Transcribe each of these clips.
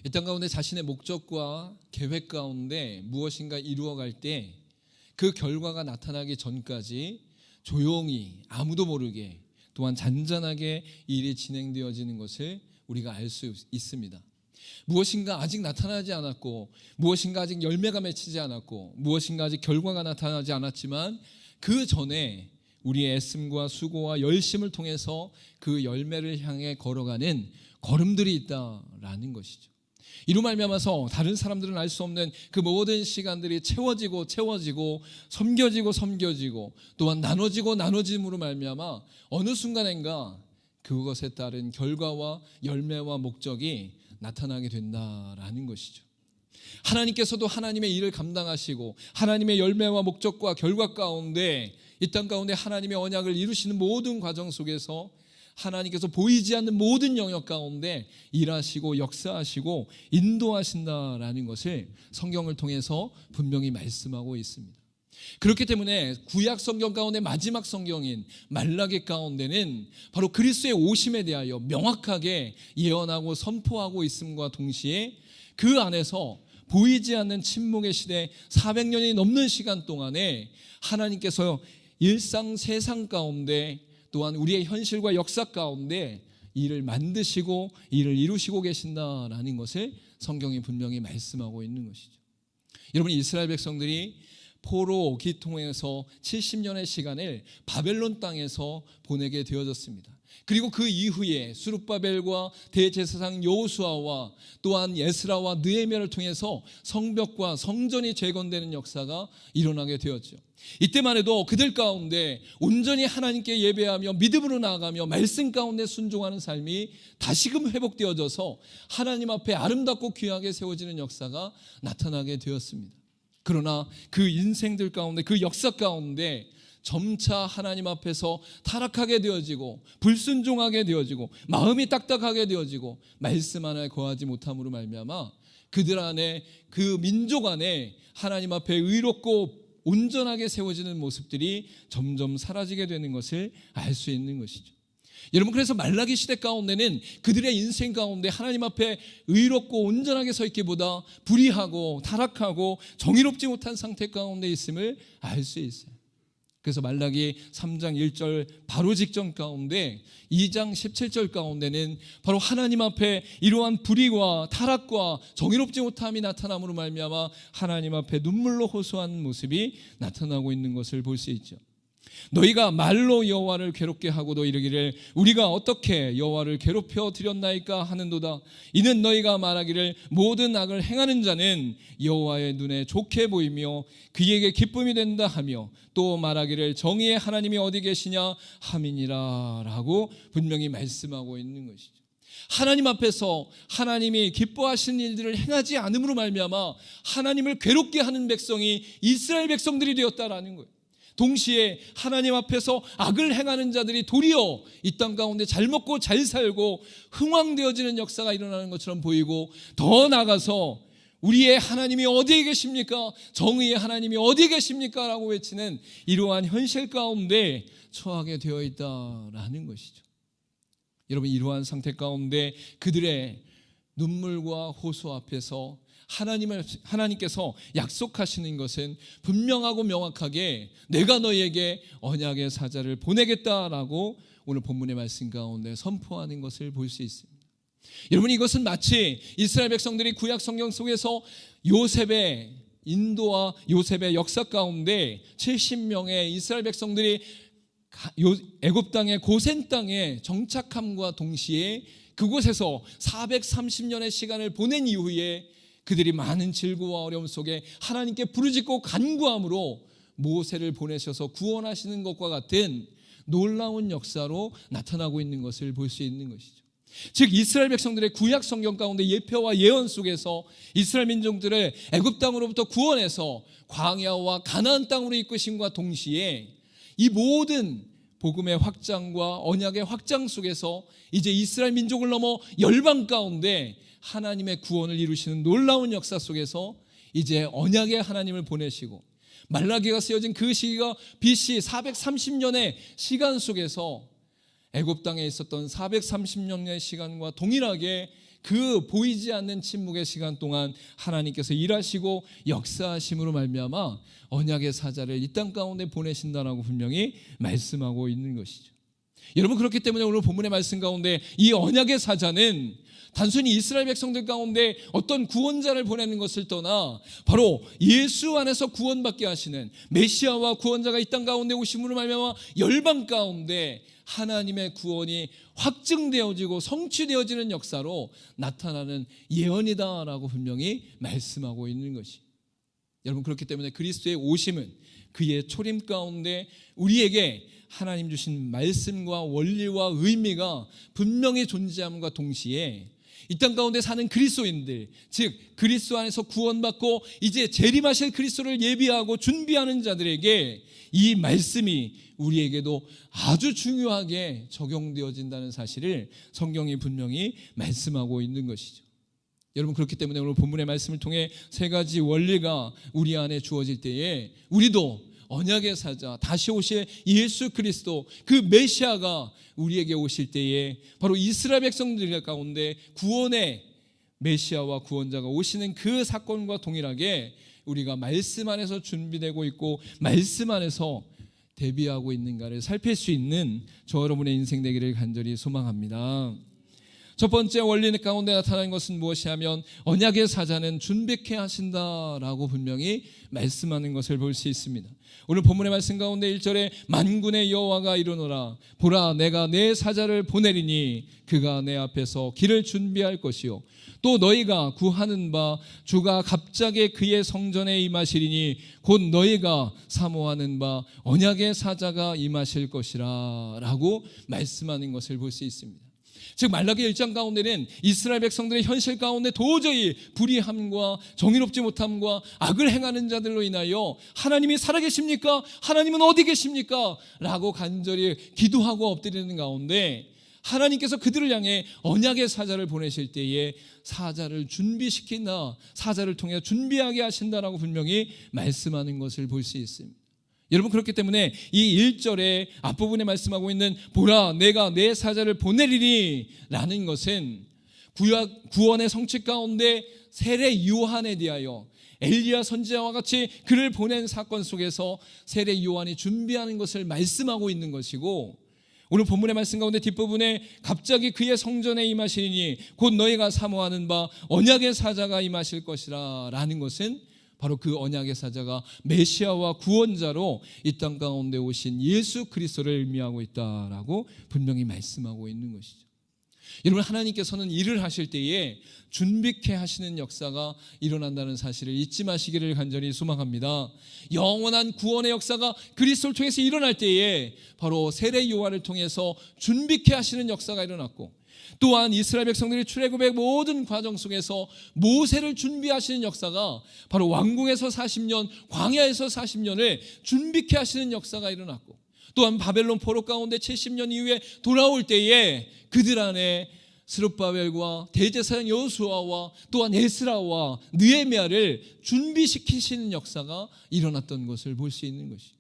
이 땅 가운데 자신의 목적과 계획 가운데 무엇인가 이루어갈 때 그 결과가 나타나기 전까지 조용히 아무도 모르게 또한 잔잔하게 일이 진행되어지는 것을 우리가 알 수 있습니다. 무엇인가 아직 나타나지 않았고, 무엇인가 아직 열매가 맺히지 않았고, 무엇인가 아직 결과가 나타나지 않았지만 그 전에 우리의 애씀과 수고와 열심을 통해서 그 열매를 향해 걸어가는 걸음들이 있다라는 것이죠. 이로 말미암아서 다른 사람들은 알 수 없는 그 모든 시간들이 채워지고 섬겨지고 또한 나눠짐으로 말미암아 어느 순간인가 그것에 따른 결과와 열매와 목적이 나타나게 된다라는 것이죠. 하나님께서도 하나님의 일을 감당하시고 하나님의 열매와 목적과 결과 가운데 이 땅 가운데 하나님의 언약을 이루시는 모든 과정 속에서 하나님께서 보이지 않는 모든 영역 가운데 일하시고 역사하시고 인도하신다라는 것을 성경을 통해서 분명히 말씀하고 있습니다. 그렇기 때문에 구약 성경 가운데 마지막 성경인 말라기 가운데는 바로 그리스도의 오심에 대하여 명확하게 예언하고 선포하고 있음과 동시에 그 안에서 보이지 않는 침묵의 시대 400년이 넘는 시간 동안에 하나님께서 일상 세상 가운데 또한 우리의 현실과 역사 가운데 일을 만드시고 일을 이루시고 계신다라는 것을 성경이 분명히 말씀하고 있는 것이죠. 여러분, 이스라엘 백성들이 포로 기통에서 70년의 시간을 바벨론 땅에서 보내게 되어졌습니다. 그리고 그 이후에 수룹바벨과 대제사장 여호수아와 또한 에스라와 느헤미야를 통해서 성벽과 성전이 재건되는 역사가 일어나게 되었죠. 이때만 해도 그들 가운데 온전히 하나님께 예배하며 믿음으로 나아가며 말씀 가운데 순종하는 삶이 다시금 회복되어져서 하나님 앞에 아름답고 귀하게 세워지는 역사가 나타나게 되었습니다. 그러나 그 인생들 가운데, 그 역사 가운데 점차 하나님 앞에서 타락하게 되어지고 불순종하게 되어지고 마음이 딱딱하게 되어지고 말씀 하나에 거하지 못함으로 말미암아 그들 안에, 그 민족 안에 하나님 앞에 의롭고 온전하게 세워지는 모습들이 점점 사라지게 되는 것을 알 수 있는 것이죠. 여러분, 그래서 말라기 시대 가운데는 그들의 인생 가운데 하나님 앞에 의롭고 온전하게 서 있기보다 불의하고 타락하고 정의롭지 못한 상태 가운데 있음을 알 수 있어요. 그래서 말라기 3장 1절 바로 직전 가운데 2장 17절 가운데는 바로 하나님 앞에 이러한 불의와 타락과 정의롭지 못함이 나타남으로 말미암아 하나님 앞에 눈물로 호소하는 모습이 나타나고 있는 것을 볼 수 있죠. 너희가 말로 여호와를 괴롭게 하고도 이르기를 우리가 어떻게 여호와를 괴롭혀 드렸나이까 하는도다. 이는 너희가 말하기를 모든 악을 행하는 자는 여호와의 눈에 좋게 보이며 그에게 기쁨이 된다 하며 또 말하기를 정의의 하나님이 어디 계시냐 함이니라 라고 분명히 말씀하고 있는 것이죠. 하나님 앞에서 하나님이 기뻐하시는 일들을 행하지 않음으로 말미암아 하나님을 괴롭게 하는 백성이 이스라엘 백성들이 되었다라는 거예요. 동시에 하나님 앞에서 악을 행하는 자들이 도리어 이 땅 가운데 잘 먹고 잘 살고 흥왕되어지는 역사가 일어나는 것처럼 보이고, 더 나아가서 우리의 하나님이 어디에 계십니까? 정의의 하나님이 어디에 계십니까? 라고 외치는 이러한 현실 가운데 처하게 되어 있다라는 것이죠. 여러분, 이러한 상태 가운데 그들의 눈물과 호소 앞에서 하나님께서 약속하시는 것은 분명하고 명확하게 내가 너희에게 언약의 사자를 보내겠다라고 오늘 본문의 말씀 가운데 선포하는 것을 볼 수 있습니다. 여러분, 이것은 마치 이스라엘 백성들이 구약 성경 속에서 요셉의 인도와 요셉의 역사 가운데 70명의 이스라엘 백성들이 애굽 땅의 고센 땅에 정착함과 동시에 그곳에서 430년의 시간을 보낸 이후에 그들이 많은 질고와 어려움 속에 하나님께 부르짖고 간구함으로 모세를 보내셔서 구원하시는 것과 같은 놀라운 역사로 나타나고 있는 것을 볼 수 있는 것이죠. 즉, 이스라엘 백성들의 구약 성경 가운데 예표와 예언 속에서 이스라엘 민족들을 애굽 땅으로부터 구원해서 광야와 가나안 땅으로 이끄심과 동시에 이 모든 복음의 확장과 언약의 확장 속에서 이제 이스라엘 민족을 넘어 열방 가운데 하나님의 구원을 이루시는 놀라운 역사 속에서 이제 언약의 하나님을 보내시고, 말라기가 쓰여진 그 시기가 BC 430년의 시간 속에서 애굽 땅에 있었던 430년의 시간과 동일하게 그 보이지 않는 침묵의 시간 동안 하나님께서 일하시고 역사하심으로 말미암아 언약의 사자를 이 땅 가운데 보내신다라고 분명히 말씀하고 있는 것이죠. 여러분, 그렇기 때문에 오늘 본문의 말씀 가운데 이 언약의 사자는 단순히 이스라엘 백성들 가운데 어떤 구원자를 보내는 것을 떠나 바로 예수 안에서 구원받게 하시는 메시아와 구원자가 이 땅 가운데 오심으로 말미암아 열방 가운데 하나님의 구원이 확증되어지고 성취되어지는 역사로 나타나는 예언이다라고 분명히 말씀하고 있는 것이. 여러분, 그렇기 때문에 그리스도의 오심은 그의 초림 가운데 우리에게 하나님 주신 말씀과 원리와 의미가 분명히 존재함과 동시에 이 땅 가운데 사는 그리스도인들, 즉 그리스도 안에서 구원받고 이제 재림하실 그리스도를 예비하고 준비하는 자들에게 이 말씀이 우리에게도 아주 중요하게 적용되어진다는 사실을 성경이 분명히 말씀하고 있는 것이죠. 여러분, 그렇기 때문에 오늘 본문의 말씀을 통해 세 가지 원리가 우리 안에 주어질 때에 우리도 언약의 사자, 다시 오실 예수 그리스도, 그 메시아가 우리에게 오실 때에 바로 이스라엘 백성들 가운데 구원의 메시아와 구원자가 오시는 그 사건과 동일하게 우리가 말씀 안에서 준비되고 있고 말씀 안에서 대비하고 있는가를 살필 수 있는 저 여러분의 인생 되기를 간절히 소망합니다. 첫 번째 원리 가운데 나타나는 것은 무엇이 하면 언약의 사자는 준비케 하신다라고 분명히 말씀하는 것을 볼 수 있습니다. 오늘 본문의 말씀 가운데 1절에 만군의 여호와가 이르노라 보라 내가 내 사자를 보내리니 그가 내 앞에서 길을 준비할 것이요 또 너희가 구하는 바 주가 갑자기 그의 성전에 임하시리니 곧 너희가 사모하는 바 언약의 사자가 임하실 것이라 라고 말씀하는 것을 볼 수 있습니다. 즉 말라기 1장 가운데는 이스라엘 백성들의 현실 가운데 도저히 불의함과 정의롭지 못함과 악을 행하는 자들로 인하여 하나님이 살아계십니까? 하나님은 어디 계십니까? 라고 간절히 기도하고 엎드리는 가운데 하나님께서 그들을 향해 언약의 사자를 보내실 때에 사자를 준비시킨다, 사자를 통해 준비하게 하신다라고 분명히 말씀하는 것을 볼 수 있습니다. 여러분, 그렇기 때문에 이 1절에 앞부분에 말씀하고 있는 보라 내가 내 사자를 보내리니 라는 것은 구원의 성취 가운데 세례 요한에 대하여 엘리야 선지자와 같이 그를 보낸 사건 속에서 세례 요한이 준비하는 것을 말씀하고 있는 것이고, 오늘 본문의 말씀 가운데 뒷부분에 갑자기 그의 성전에 임하시리니 곧 너희가 사모하는 바 언약의 사자가 임하실 것이라 라는 것은 바로 그 언약의 사자가 메시아와 구원자로 이 땅 가운데 오신 예수 그리스도를 의미하고 있다라고 분명히 말씀하고 있는 것이죠. 여러분, 하나님께서는 일을 하실 때에 준비케 하시는 역사가 일어난다는 사실을 잊지 마시기를 간절히 소망합니다. 영원한 구원의 역사가 그리스도를 통해서 일어날 때에 바로 세례 요한을 통해서 준비케 하시는 역사가 일어났고, 또한 이스라엘 백성들이 출애굽의 모든 과정 속에서 모세를 준비하시는 역사가 바로 왕궁에서 40년, 광야에서 40년을 준비케 하시는 역사가 일어났고, 또한 바벨론 포로 가운데 70년 이후에 돌아올 때에 그들 안에 스룹바벨과 대제사장 여호수아와 또한 에스라와 느헤미야를 준비시키시는 역사가 일어났던 것을 볼 수 있는 것이.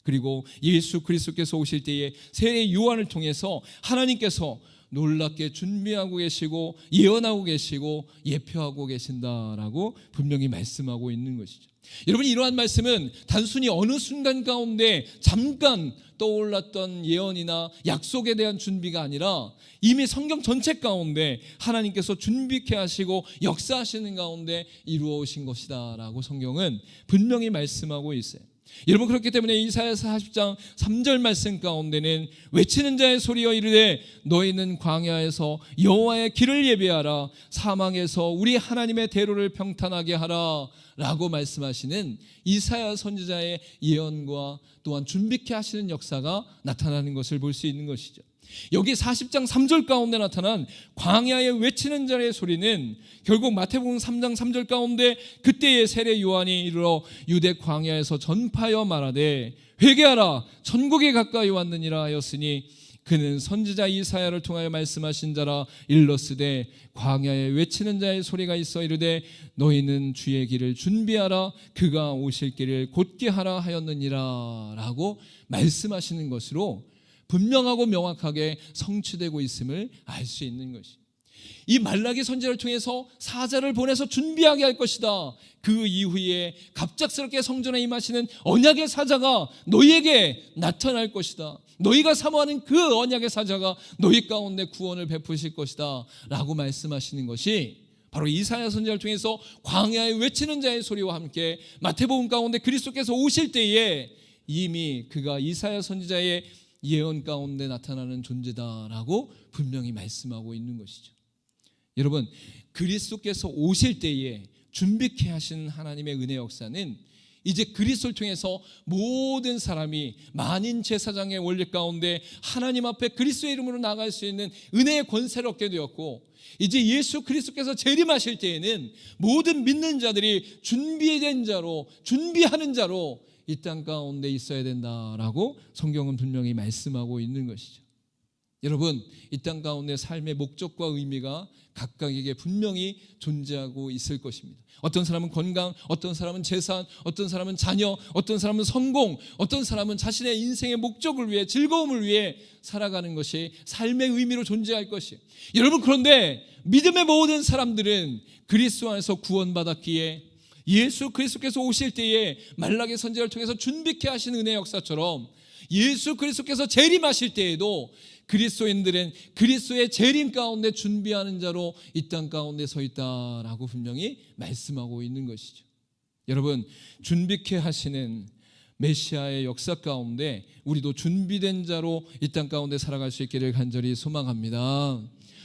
그리고 예수 그리스도께서 오실 때에 세례 요한을 통해서 하나님께서 놀랍게 준비하고 계시고 예언하고 계시고 예표하고 계신다라고 분명히 말씀하고 있는 것이죠. 여러분, 이러한 말씀은 단순히 어느 순간 가운데 잠깐 떠올랐던 예언이나 약속에 대한 준비가 아니라 이미 성경 전체 가운데 하나님께서 준비케 하시고 역사하시는 가운데 이루어 오신 것이다 라고 성경은 분명히 말씀하고 있어요. 여러분, 그렇기 때문에 이사야서 40장 3절 말씀 가운데는 외치는 자의 소리여 이르되 너희는 광야에서 여호와의 길을 예비하라 사망에서 우리 하나님의 대로를 평탄하게 하라 라고 말씀하시는 이사야 선지자의 예언과 또한 준비케 하시는 역사가 나타나는 것을 볼 수 있는 것이죠. 여기 40장 3절 가운데 나타난 광야에 외치는 자의 소리는 결국 마태복음 3장 3절 가운데 그때의 세례 요한이 이르러 유대 광야에서 전파하여 말하되 회개하라 천국이 가까이 왔느니라 하였으니 그는 선지자 이사야를 통하여 말씀하신 자라 일렀으되 광야에 외치는 자의 소리가 있어 이르되 너희는 주의 길을 준비하라 그가 오실 길을 곧게 하라 하였느니라 라고 말씀하시는 것으로 분명하고 명확하게 성취되고 있음을 알 수 있는 것이. 이 말라기 선지자를 통해서 사자를 보내서 준비하게 할 것이다. 그 이후에 갑작스럽게 성전에 임하시는 언약의 사자가 너희에게 나타날 것이다. 너희가 사모하는 그 언약의 사자가 너희 가운데 구원을 베푸실 것이다 라고 말씀하시는 것이 바로 이사야 선지자를 통해서 광야에 외치는 자의 소리와 함께 마태복음 가운데 그리스도께서 오실 때에 이미 그가 이사야 선지자의 예언 가운데 나타나는 존재다라고 분명히 말씀하고 있는 것이죠. 여러분, 그리스도께서 오실 때에 준비케 하신 하나님의 은혜 역사는 이제 그리스도를 통해서 모든 사람이 만인 제사장의 원리 가운데 하나님 앞에 그리스도의 이름으로 나갈 수 있는 은혜의 권세를 얻게 되었고, 이제 예수 그리스도께서 재림하실 때에는 모든 믿는 자들이 준비된 자로, 준비하는 자로 이 땅 가운데 있어야 된다라고 성경은 분명히 말씀하고 있는 것이죠. 여러분, 이 땅 가운데 삶의 목적과 의미가 각각에게 분명히 존재하고 있을 것입니다. 어떤 사람은 건강, 어떤 사람은 재산, 어떤 사람은 자녀, 어떤 사람은 성공, 어떤 사람은 자신의 인생의 목적을 위해, 즐거움을 위해 살아가는 것이 삶의 의미로 존재할 것이에요. 여러분, 그런데 믿음의 모든 사람들은 그리스도 안에서 구원받았기에 예수 그리스도께서 오실 때에 말라기 선지자를 통해서 준비케 하신 은혜 역사처럼 예수 그리스도께서 재림하실 때에도 그리스도인들은 그리스도의 재림 가운데 준비하는 자로 이 땅 가운데 서 있다라고 분명히 말씀하고 있는 것이죠. 여러분, 준비케 하시는 메시아의 역사 가운데 우리도 준비된 자로 이 땅 가운데 살아갈 수 있기를 간절히 소망합니다.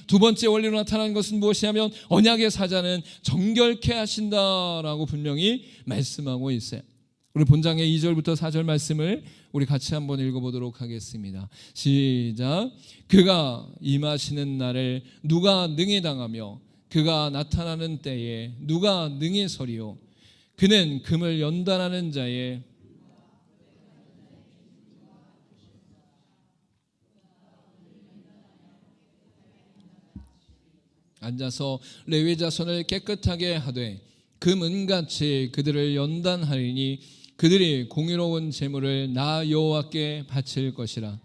두 번째 원리로 나타나는 것은 무엇이냐면 언약의 사자는 정결케 하신다라고 분명히 말씀하고 있어요. 우리 본장의 2절부터 4절 말씀을 우리 같이 한번 읽어보도록 하겠습니다. 시작. 그가 임하시는 날을 누가 능히 당하며 그가 나타나는 때에 누가 능히 서리요. 그는 금을 연단하는 자의 앉아서 레위 자손을 깨끗하게 하되 금은같이 그들을 연단하리니 그들이 공의로운 제물을 나 여호와께 바칠 것이라.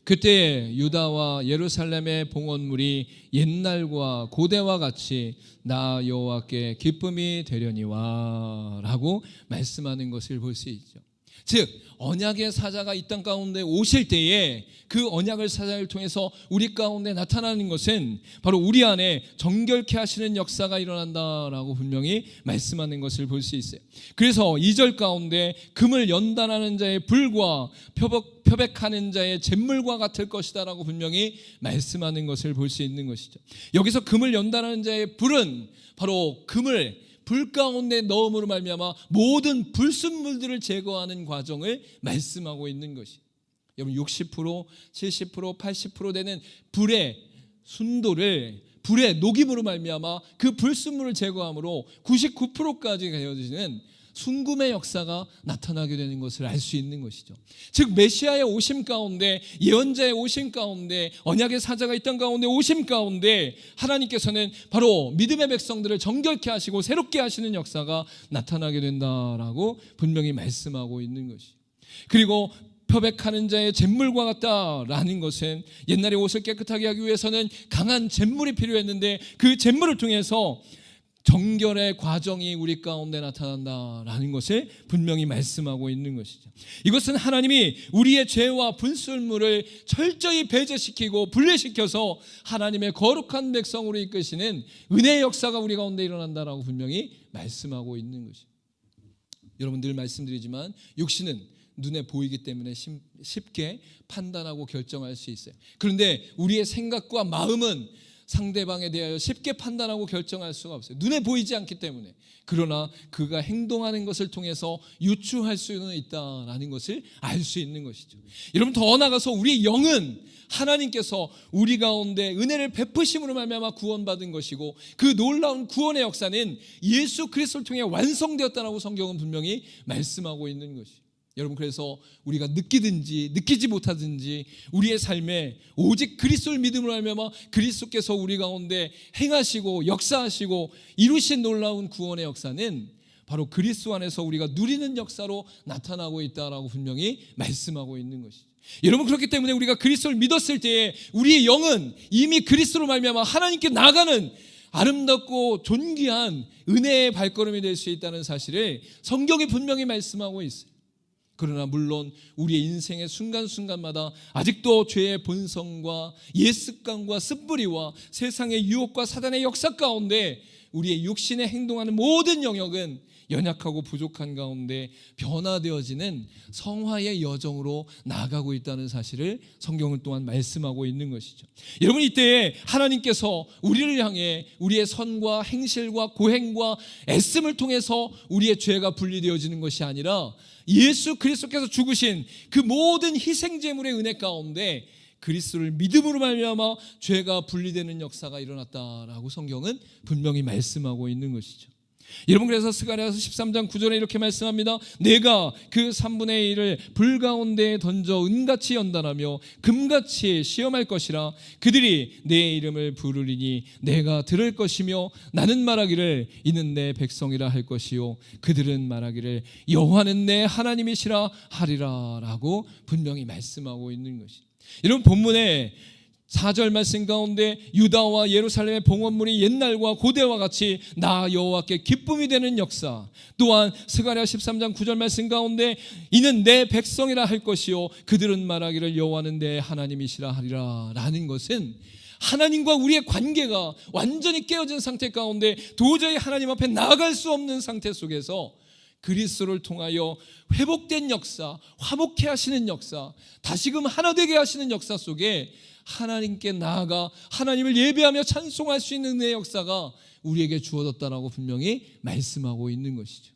그때에 유다와 예루살렘의 봉헌물이 옛날과 고대와 같이 나 여호와께 기쁨이 되려니와 라고 말씀하는 것을 볼 수 있죠. 즉 언약의 사자가 이 땅 가운데 오실 때에 그 언약을 사자를 통해서 우리 가운데 나타나는 것은 바로 우리 안에 정결케 하시는 역사가 일어난다라고 분명히 말씀하는 것을 볼 수 있어요. 그래서 2절 가운데 금을 연단하는 자의 불과 표백하는 자의 잿물과 같을 것이다 라고 분명히 말씀하는 것을 볼 수 있는 것이죠. 여기서 금을 연단하는 자의 불은 바로 금을 불 가운데 넣음으로 말미암아 모든 불순물들을 제거하는 과정을 말씀하고 있는 것이. 여러분 60%, 70%, 80% 되는 불의 순도를 불의 녹임으로 말미암아 그 불순물을 제거함으로 99%까지 되어지는 순금의 역사가 나타나게 되는 것을 알 수 있는 것이죠. 즉 메시아의 오심 가운데, 예언자의 오심 가운데, 언약의 사자가 이 땅 가운데 오심 가운데 하나님께서는 바로 믿음의 백성들을 정결케 하시고 새롭게 하시는 역사가 나타나게 된다라고 분명히 말씀하고 있는 것이. 그리고 표백하는 자의 잿물과 같다라는 것은 옛날에 옷을 깨끗하게 하기 위해서는 강한 잿물이 필요했는데 그 잿물을 통해서 정결의 과정이 우리 가운데 나타난다라는 것을 분명히 말씀하고 있는 것이죠. 이것은 하나님이 우리의 죄와 분술물을 철저히 배제시키고 분리시켜서 하나님의 거룩한 백성으로 이끄시는 은혜의 역사가 우리 가운데 일어난다라고 분명히 말씀하고 있는 것이죠. 여러분 늘 말씀드리지만 육신은 눈에 보이기 때문에 쉽게 판단하고 결정할 수 있어요. 그런데 우리의 생각과 마음은 상대방에 대하여 쉽게 판단하고 결정할 수가 없어요. 눈에 보이지 않기 때문에. 그러나 그가 행동하는 것을 통해서 유추할 수는 있다라는 것을 알 수 있는 것이죠. 여러분 더 나아가서 우리의 영은 하나님께서 우리 가운데 은혜를 베푸심으로 말미암아 구원받은 것이고 그 놀라운 구원의 역사는 예수 그리스도를 통해 완성되었다라고 성경은 분명히 말씀하고 있는 것이죠. 여러분 그래서 우리가 느끼든지 느끼지 못하든지 우리의 삶에 오직 그리스도를 믿음으로 말미암아 그리스도께서 우리 가운데 행하시고 역사하시고 이루신 놀라운 구원의 역사는 바로 그리스도 안에서 우리가 누리는 역사로 나타나고 있다라고 분명히 말씀하고 있는 것이죠. 여러분, 그렇기 때문에 우리가 그리스도를 믿었을 때에 우리의 영은 이미 그리스도로 말미암아 하나님께 나가는 아름답고 존귀한 은혜의 발걸음이 될 수 있다는 사실을 성경이 분명히 말씀하고 있어요. 그러나 물론 우리의 인생의 순간순간마다 아직도 죄의 본성과 옛 습관과 습부리와 세상의 유혹과 사단의 역사 가운데 우리의 육신에 행동하는 모든 영역은 연약하고 부족한 가운데 변화되어지는 성화의 여정으로 나아가고 있다는 사실을 성경은 또한 말씀하고 있는 것이죠. 여러분, 이때에 하나님께서 우리를 향해 우리의 선과 행실과 고행과 애씀을 통해서 우리의 죄가 분리되어지는 것이 아니라 예수 그리스도께서 죽으신 그 모든 희생제물의 은혜 가운데 그리스도를 믿음으로 말미암아 죄가 분리되는 역사가 일어났다라고 성경은 분명히 말씀하고 있는 것이죠. 여러분, 그래서 스가랴서 13장 9절에 이렇게 말씀합니다. 내가 그 3분의 1을 불 가운데에 던져 은같이 연단하며 금같이 시험할 것이라. 그들이 내 이름을 부르리니 내가 들을 것이며 나는 말하기를 이는 내 백성이라 할 것이요 그들은 말하기를 여호와는 내 하나님이시라 하리라 라고 분명히 말씀하고 있는 것입니다. 여러분, 본문에 4절 말씀 가운데 유다와 예루살렘의 봉헌물이 옛날과 고대와 같이 나 여호와께 기쁨이 되는 역사, 또한 스가랴 13장 9절 말씀 가운데 이는 내 백성이라 할 것이요 그들은 말하기를 여호와는 내 하나님이시라 하리라 라는 것은 하나님과 우리의 관계가 완전히 깨어진 상태 가운데 도저히 하나님 앞에 나아갈 수 없는 상태 속에서 그리스도를 통하여 회복된 역사, 화목해 하시는 역사, 다시금 하나 되게 하시는 역사 속에 하나님께 나아가 하나님을 예배하며 찬송할 수 있는 은혜의 역사가 우리에게 주어졌다라고 분명히 말씀하고 있는 것이죠.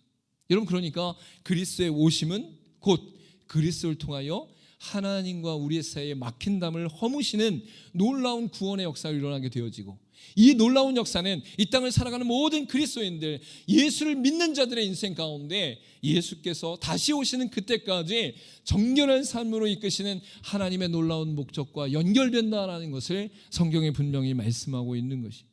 여러분, 그러니까 그리스도의 오심은 곧 그리스도를 통하여 하나님과 우리의 사이에 막힌 담을 허무시는 놀라운 구원의 역사가 일어나게 되어지고, 이 놀라운 역사는 이 땅을 살아가는 모든 그리스도인들, 예수를 믿는 자들의 인생 가운데 예수께서 다시 오시는 그때까지 정결한 삶으로 이끄시는 하나님의 놀라운 목적과 연결된다라는 것을 성경에 분명히 말씀하고 있는 것입니다.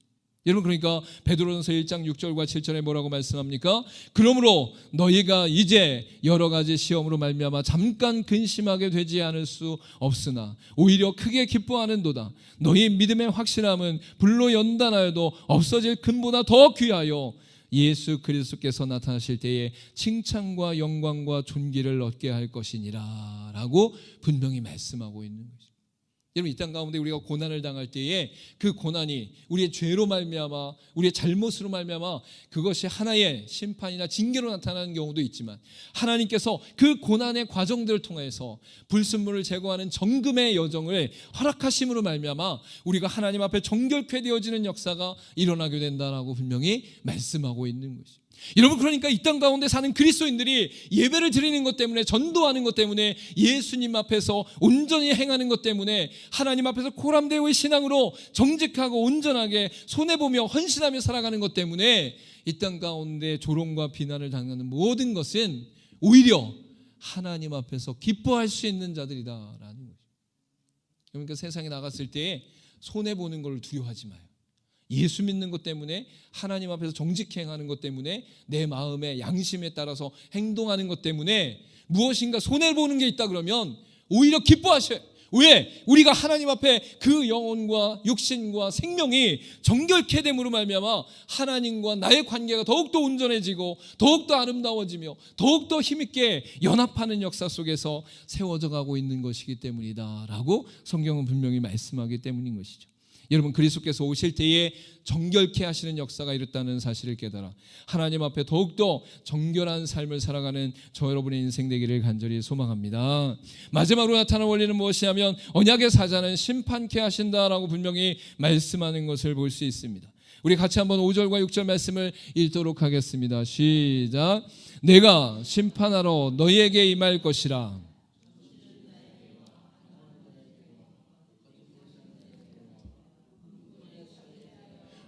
여러분, 그러니까 베드로전서 1장 6절과 7절에 뭐라고 말씀합니까? 그러므로 너희가 이제 여러 가지 시험으로 말미암아 잠깐 근심하게 되지 않을 수 없으나 오히려 크게 기뻐하는도다. 너희 믿음의 확실함은 불로 연단하여도 없어질 금보다 더 귀하여 예수 그리스도께서 나타나실 때에 칭찬과 영광과 존귀를 얻게 할 것이니라 라고 분명히 말씀하고 있는 것입니다. 여러분, 이 땅 가운데 우리가 고난을 당할 때에 그 고난이 우리의 죄로 말미암아 우리의 잘못으로 말미암아 그것이 하나의 심판이나 징계로 나타나는 경우도 있지만, 하나님께서 그 고난의 과정들을 통해서 불순물을 제거하는 정금의 여정을 허락하심으로 말미암아 우리가 하나님 앞에 정결케 되어지는 역사가 일어나게 된다라고 분명히 말씀하고 있는 것입니다. 여러분, 그러니까 이 땅 가운데 사는 그리스도인들이 예배를 드리는 것 때문에, 전도하는 것 때문에, 예수님 앞에서 온전히 행하는 것 때문에, 하나님 앞에서 코람데오의 신앙으로 정직하고 온전하게 손해보며 헌신하며 살아가는 것 때문에 이 땅 가운데 조롱과 비난을 당하는 모든 것은 오히려 하나님 앞에서 기뻐할 수 있는 자들이다라는 거죠. 그러니까 세상에 나갔을 때 손해보는 걸 두려워하지 마요. 예수 믿는 것 때문에, 하나님 앞에서 정직히 행하는 것 때문에, 내 마음의 양심에 따라서 행동하는 것 때문에 무엇인가 손해보는 게 있다 그러면 오히려 기뻐하셔요. 왜? 우리가 하나님 앞에 그 영혼과 육신과 생명이 정결케 됨으로 말미암아 하나님과 나의 관계가 더욱더 온전해지고 더욱더 아름다워지며 더욱더 힘있게 연합하는 역사 속에서 세워져 가고 있는 것이기 때문이다 라고 성경은 분명히 말씀하기 때문인 것이죠. 여러분, 그리스도께서 오실 때에 정결케 하시는 역사가 이렇다는 사실을 깨달아 하나님 앞에 더욱더 정결한 삶을 살아가는 저 여러분의 인생 되기를 간절히 소망합니다. 마지막으로 나타난 원리는 무엇이냐면 언약의 사자는 심판케 하신다라고 분명히 말씀하는 것을 볼 수 있습니다. 우리 같이 한번 5절과 6절 말씀을 읽도록 하겠습니다. 시작. 내가 심판하러 너희에게 임할 것이라.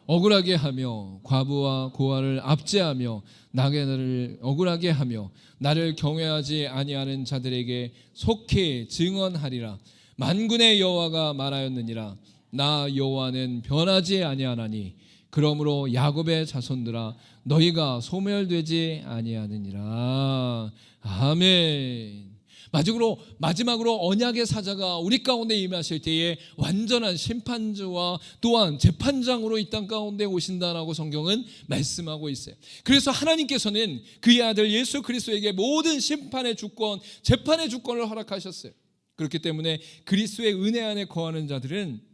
억울하게 하며 과부와 고아를 압제하며 나를 억울하게 하며 나를 경외하지 아니하는 자들에게 속히 증언하리라. 만군의 여호와가 말하였느니라. 나 여호와는 변하지 아니하나니 그러므로 야곱의 자손들아 너희가 소멸되지 아니하느니라. 아멘. 마지막으로 언약의 사자가 우리 가운데 임하실 때에 완전한 심판주와 또한 재판장으로 이 땅 가운데 오신다라고 성경은 말씀하고 있어요. 그래서 하나님께서는 그의 아들 예수 그리스도에게 모든 심판의 주권, 재판의 주권을 허락하셨어요. 그렇기 때문에 그리스도의 은혜 안에 거하는 자들은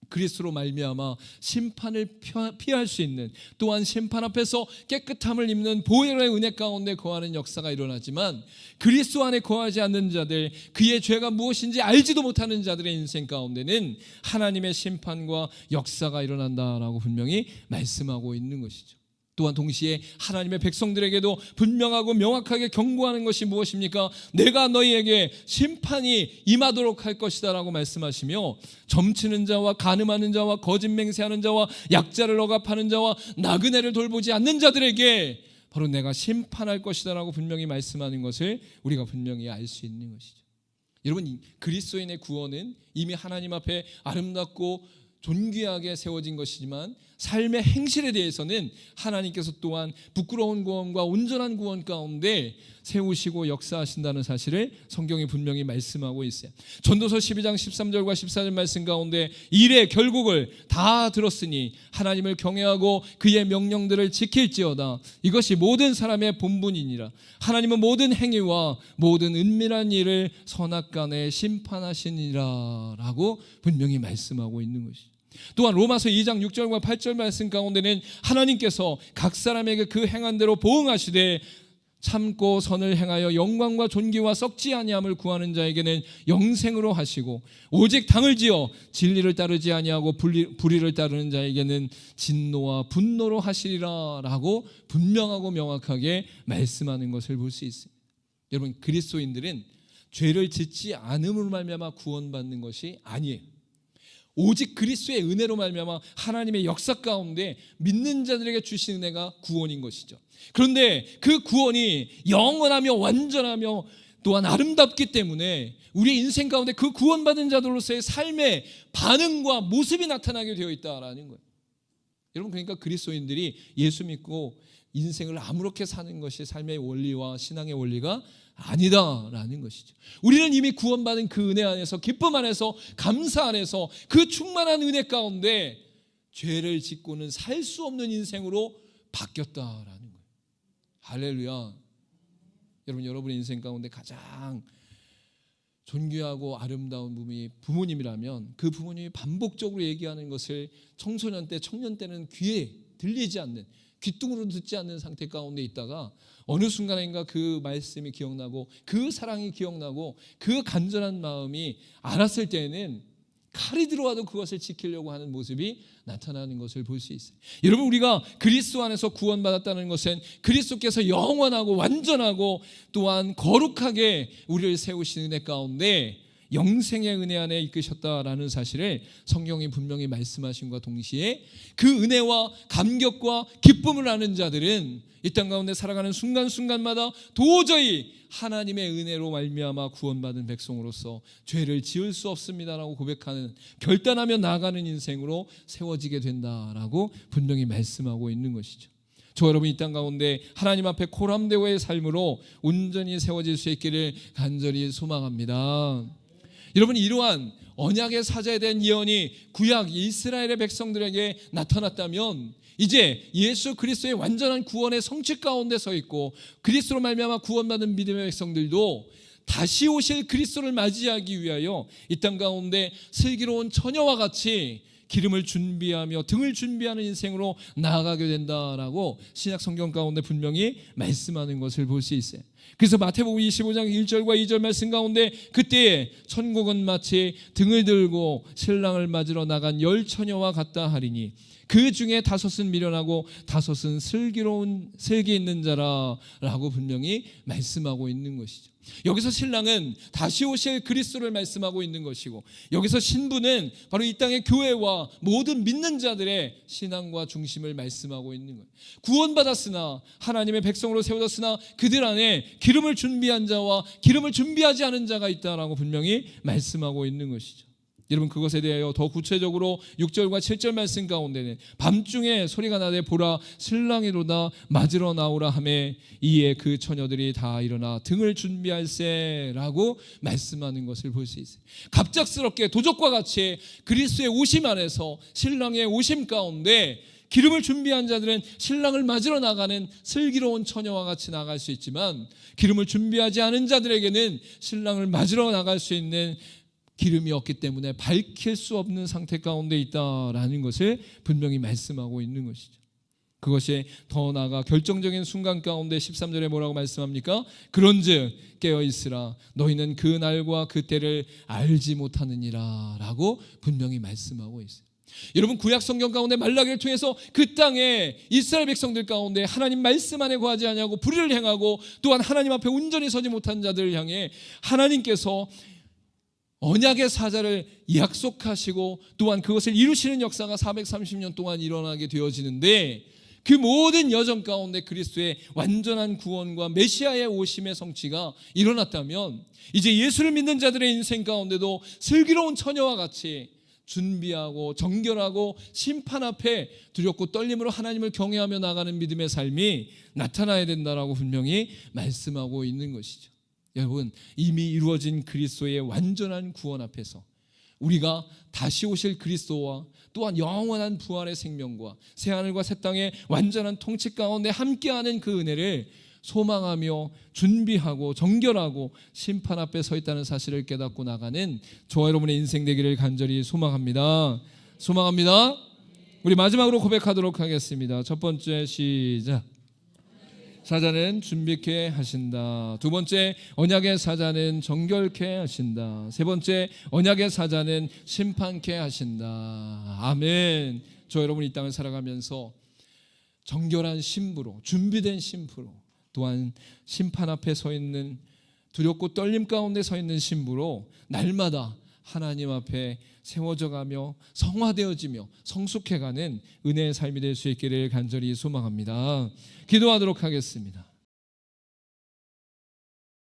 그리스도로 말미암아 심판을 피할 수 있는, 또한 심판 앞에서 깨끗함을 입는 보혈의 은혜 가운데 거하는 역사가 일어나지만, 그리스도 안에 거하지 않는 자들, 그의 죄가 무엇인지 알지도 못하는 자들의 인생 가운데는 하나님의 심판과 역사가 일어난다라고 분명히 말씀하고 있는 것이죠. 또한 동시에 하나님의 백성들에게도 분명하고 명확하게 경고하는 것이 무엇입니까? 내가 너희에게 심판이 임하도록 할 것이다 라고 말씀하시며, 점치는 자와 간음하는 자와 거짓 맹세하는 자와 약자를 억압하는 자와 나그네를 돌보지 않는 자들에게 바로 내가 심판할 것이다 라고 분명히 말씀하는 것을 우리가 분명히 알 수 있는 것이죠. 여러분, 그리스도인의 구원은 이미 하나님 앞에 아름답고 존귀하게 세워진 것이지만, 삶의 행실에 대해서는 하나님께서 또한 부끄러운 구원과 온전한 구원 가운데 세우시고 역사하신다는 사실을 성경이 분명히 말씀하고 있어요. 전도서 12장 13절과 14절 말씀 가운데 일의 결국을 다 들었으니 하나님을 경외하고 그의 명령들을 지킬지어다. 이것이 모든 사람의 본분이니라. 하나님은 모든 행위와 모든 은밀한 일을 선악간에 심판하시니라 라고 분명히 말씀하고 있는 것이죠. 또한 로마서 2장 6절과 8절 말씀 가운데는 하나님께서 각 사람에게 그 행한 대로 보응하시되 참고 선을 행하여 영광과 존귀와 썩지 아니함을 구하는 자에게는 영생으로 하시고, 오직 당을 지어 진리를 따르지 아니하고 불의를 따르는 자에게는 진노와 분노로 하시리라 라고 분명하고 명확하게 말씀하는 것을 볼 수 있습니다. 여러분, 그리스도인들은 죄를 짓지 않음으로 말미암아 구원받는 것이 아니에요. 오직 그리스도의 은혜로 말미암아 하나님의 역사 가운데 믿는 자들에게 주신 은혜가 구원인 것이죠. 그런데 그 구원이 영원하며 완전하며 또한 아름답기 때문에 우리의 인생 가운데 그 구원받은 자들로서의 삶의 반응과 모습이 나타나게 되어 있다라는 거예요. 여러분, 그러니까 그리스도인들이 예수 믿고 인생을 아무렇게 사는 것이 삶의 원리와 신앙의 원리가 아니다라는 것이죠. 우리는 이미 구원받은 그 은혜 안에서, 기쁨 안에서, 감사 안에서, 그 충만한 은혜 가운데 죄를 짓고는 살 수 없는 인생으로 바뀌었다라는 거예요. 할렐루야. 여러분의 인생 가운데 가장 존귀하고 아름다운 분이 부모님이라면, 그 부모님이 반복적으로 얘기하는 것을 청소년 때, 청년 때는 귀에 들리지 않는, 귀뚱으로 듣지 않는 상태 가운데 있다가 어느 순간인가 그 말씀이 기억나고, 그 사랑이 기억나고, 그 간절한 마음이 알았을 때에는 칼이 들어와도 그것을 지키려고 하는 모습이 나타나는 것을 볼 수 있어요. 여러분, 우리가 그리스도 안에서 구원받았다는 것은 그리스도께서 영원하고 완전하고 또한 거룩하게 우리를 세우신 은혜 가운데 영생의 은혜 안에 이끄셨다라는 사실을 성경이 분명히 말씀하신과 동시에, 그 은혜와 감격과 기쁨을 아는 자들은 이 땅 가운데 살아가는 순간순간마다 도저히 하나님의 은혜로 말미암아 구원받은 백성으로서 죄를 지을 수 없습니다라고 고백하는, 결단하며 나아가는 인생으로 세워지게 된다라고 분명히 말씀하고 있는 것이죠. 저 여러분, 이 땅 가운데 하나님 앞에 코람데오의 삶으로 온전히 세워질 수 있기를 간절히 소망합니다. 여러분, 이러한 언약의 사자에 대한 예언이 구약 이스라엘의 백성들에게 나타났다면, 이제 예수 그리스도의 완전한 구원의 성취 가운데 서 있고 그리스도로 말미암아 구원받은 믿음의 백성들도 다시 오실 그리스도를 맞이하기 위하여 이 땅 가운데 슬기로운 처녀와 같이 기름을 준비하며 등을 준비하는 인생으로 나아가게 된다라고 신약 성경 가운데 분명히 말씀하는 것을 볼 수 있어요. 그래서 마태복음 25장 1절과 2절 말씀 가운데, 그때에 천국은 마치 등을 들고 신랑을 맞으러 나간 10처녀와 같다 하리니 그 중에 5은 미련하고 5은 슬기 있는 자라라고 분명히 말씀하고 있는 것이죠. 여기서 신랑은 다시 오실 그리스도를 말씀하고 있는 것이고, 여기서 신부는 바로 이 땅의 교회와 모든 믿는 자들의 신앙과 중심을 말씀하고 있는 거예요. 구원받았으나, 하나님의 백성으로 세워졌으나 그들 안에 기름을 준비한 자와 기름을 준비하지 않은 자가 있다라고 분명히 말씀하고 있는 것이죠. 여러분, 그것에 대하여 더 구체적으로 6절과 7절 말씀 가운데는 밤중에 소리가 나되 보라 신랑이로다 맞으러 나오라 하매 이에 그 처녀들이 다 일어나 등을 준비할세라고 말씀하는 것을 볼 수 있어요. 갑작스럽게 도적과 같이 그리스도의 오심 안에서 신랑의 오심 가운데 기름을 준비한 자들은 신랑을 맞으러 나가는 슬기로운 처녀와 같이 나갈 수 있지만, 기름을 준비하지 않은 자들에게는 신랑을 맞으러 나갈 수 있는 기름이 없기 때문에 밝힐 수 없는 상태 가운데 있다라는 것을 분명히 말씀하고 있는 것이죠. 그것이 더 나아가 결정적인 순간 가운데 13절에 뭐라고 말씀합니까? 그런즉 깨어있으라 너희는 그 날과 그 때를 알지 못하느니라 라고 분명히 말씀하고 있어요. 여러분, 구약 성경 가운데 말라기를 통해서 그 땅에 이스라엘 백성들 가운데 하나님 말씀 안에 거하지 아니하고 불의를 행하고 또한 하나님 앞에 온전히 서지 못한 자들을 향해 하나님께서 언약의 사자를 약속하시고 또한 그것을 이루시는 역사가 430년 동안 일어나게 되어지는데, 그 모든 여정 가운데 그리스도의 완전한 구원과 메시아의 오심의 성취가 일어났다면, 이제 예수를 믿는 자들의 인생 가운데도 슬기로운 처녀와 같이 준비하고 정결하고 심판 앞에 두렵고 떨림으로 하나님을 경외하며 나가는 믿음의 삶이 나타나야 된다라고 분명히 말씀하고 있는 것이죠. 여러분, 이미 이루어진 그리스도의 완전한 구원 앞에서 우리가 다시 오실 그리스도와 또한 영원한 부활의 생명과 새하늘과 새 땅의 완전한 통치 가운데 함께하는 그 은혜를 소망하며 준비하고 정결하고 심판 앞에 서 있다는 사실을 깨닫고 나가는 저와 여러분의 인생 되기를 간절히 소망합니다. 소망합니다. 우리 마지막으로 고백하도록 하겠습니다. 첫 번째, 시작. 사자는 준비케 하신다. 두 번째, 언약의 사자는 정결케 하신다. 세 번째, 언약의 사자는 심판케 하신다. 아멘. 저 여러분, 이 땅을 살아가면서 정결한 신부로, 준비된 신부로, 또한 심판 앞에 서 있는, 두렵고 떨림 가운데 서 있는 신부로 날마다 하나님 앞에 세워져 가며 성화되어지며 성숙해가는 은혜의 삶이 될 수 있기를 간절히 소망합니다. 기도하도록 하겠습니다.